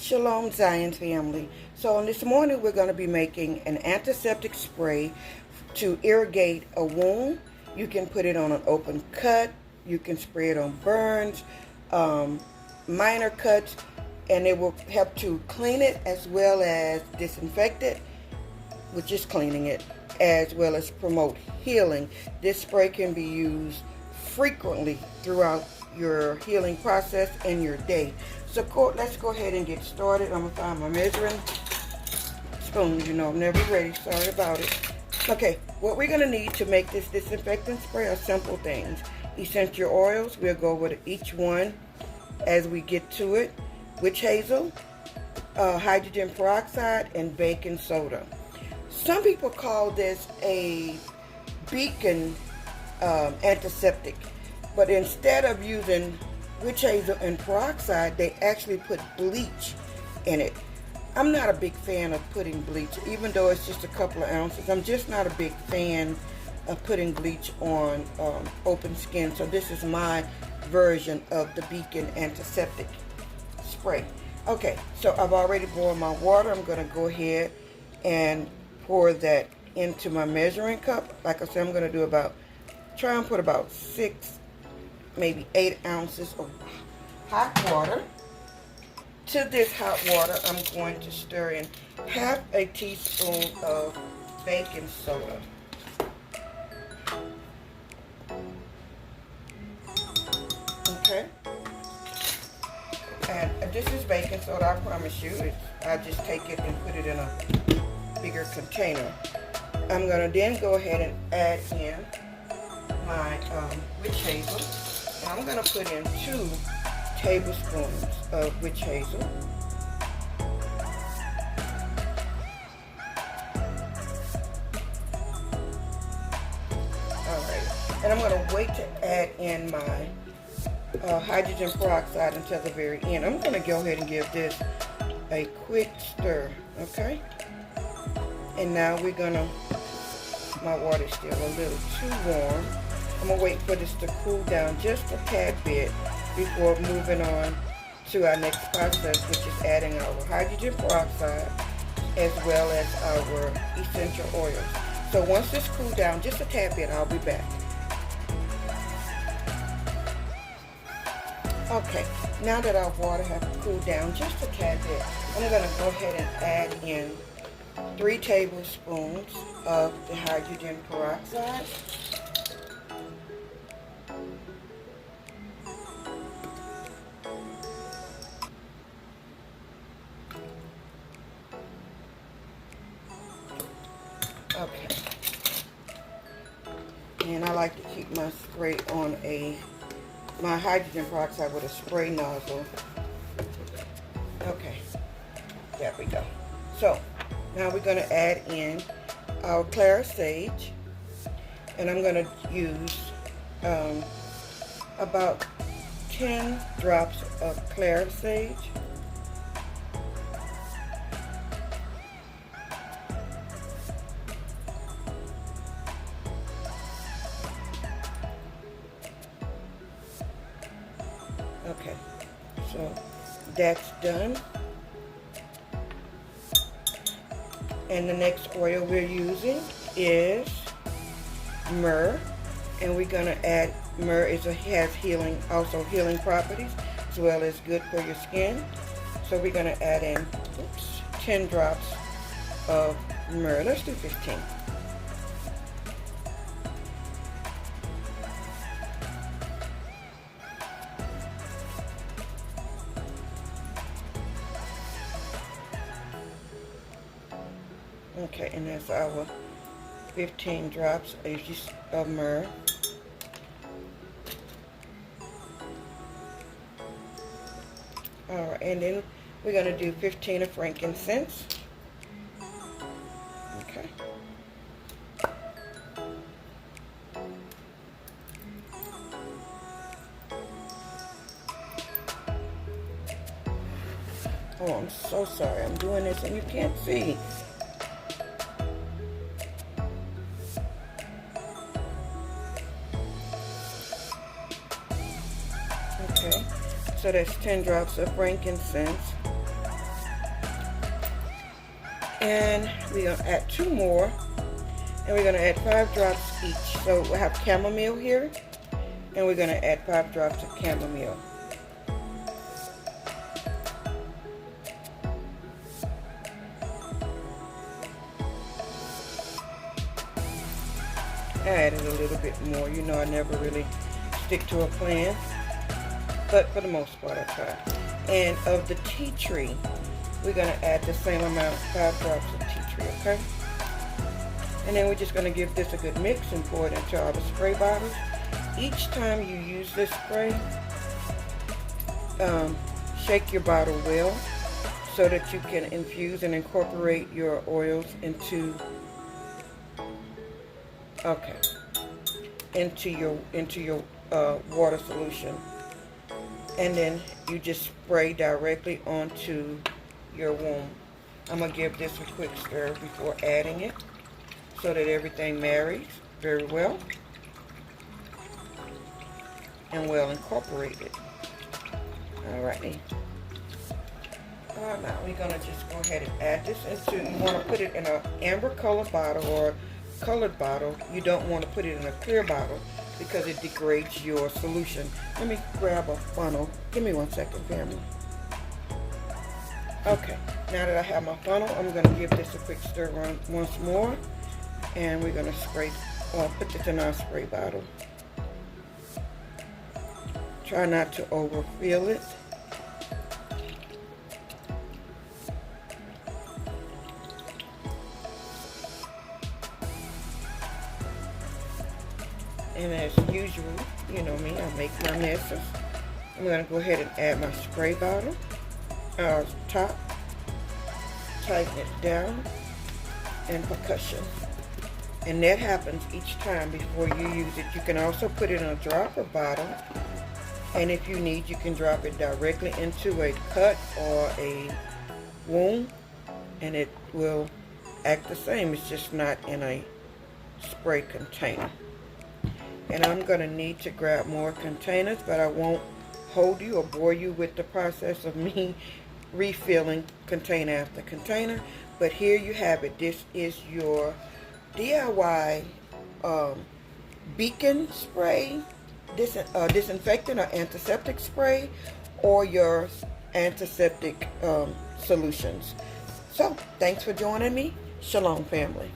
Shalom Zion family. So this morning we're going to be making an antiseptic spray to irrigate a wound. You can put it on an open cut. You can spray it on burns, minor cuts, and it will help to clean it as well as disinfect it, which is cleaning it, as well as promote healing. This spray can be used frequently throughout your healing process in your day. So let's go ahead and get started. I'm going to find my measuring spoons. You know, I'm never ready. Sorry about it. Okay, what we're going to need to make this disinfectant spray are simple things. Essential oils, we'll go over each one as we get to it. Witch hazel, hydrogen peroxide, and baking soda. Some people call this a Bakin antiseptic, but instead of using witch hazel and peroxide, they actually put bleach in it. I'm not a big fan of putting bleach, even though it's just a couple of ounces. I'm just not a big fan of putting bleach on open skin. So this is my version of the Bakin antiseptic spray. Okay, so I've already boiled my water. I'm going to go ahead and pour that into my measuring cup. Like I said, I'm going to do try and put about 6, maybe 8 ounces of hot water. To this hot water, I'm going to stir in half a teaspoon of baking soda. Okay. And this is baking soda, I promise you. I just take it and put it in a bigger container. I'm going to then go ahead and add in my witch hazel. And I'm going to put in 2 tablespoons of witch hazel. Alright, and I'm going to wait to add in my hydrogen peroxide until the very end. I'm going to go ahead and give this a quick stir, okay? And now we're going to, my water's still a little too warm. I'm going to wait for this to cool down just a tad bit before moving on to our next process, which is adding our hydrogen peroxide as well as our essential oils. So once this cools down just a tad bit, I'll be back. Okay, now that our water has cooled down just a tad bit, I'm going to go ahead and add in 3 tablespoons of the hydrogen peroxide. Okay, and I like to keep my spray on my hydrogen peroxide with a spray nozzle. Okay, there we go. So now we're going to add in our Clary sage, and I'm going to use about 10 drops of Clary sage. Okay, so that's done. And the next oil we're using is myrrh, and we're going to add myrrh. Has healing properties as well as good for your skin. So we're going to add in 10 drops of myrrh. Let's do 15. Okay, and that's our 15 drops of myrrh. Alright, and then we're going to do 15 of frankincense. Okay. Oh, I'm so sorry. I'm doing this and you can't see. Okay, so that's 10 drops of frankincense. And we're going to add 2 more. And we're going to add 5 drops each. So we'll have chamomile here. And we're going to add 5 drops of chamomile. I added a little bit more. You know, I never really stick to a plan. But for the most part, I try. And of the tea tree, we're going to add the same amount, 5 drops of tea tree, okay? And then we're just going to give this a good mix and pour it into our spray bottles. Each time you use this spray, shake your bottle well so that you can infuse and incorporate your oils into your water solution. And then you just spray directly onto your wound. I'm going to give this a quick stir before adding it so that everything marries very well and well incorporated. Alrighty. Now we're going to just go ahead and add this into, you want to put it in an amber colored bottle or colored bottle. You don't want to put it in a clear bottle because it degrades your solution. Let me grab a funnel. Give me 1 second, family. Okay, now that I have my funnel, I'm going to give this a quick stir run once more. And we're going to put this in our spray bottle. Try not to overfill it. And as usual, you know me, I make my messes. I'm going to go ahead and add my spray bottle, top, tighten it down, and percussion. And that happens each time before you use it. You can also put it in a dropper bottle, and if you need, you can drop it directly into a cut or a wound, and it will act the same. It's just not in a spray container. And I'm going to need to grab more containers, but I won't hold you or bore you with the process of me refilling container after container. But here you have it. This is your DIY Bakin spray, disinfectant or antiseptic spray, or your antiseptic solutions. So, thanks for joining me. Shalom, family.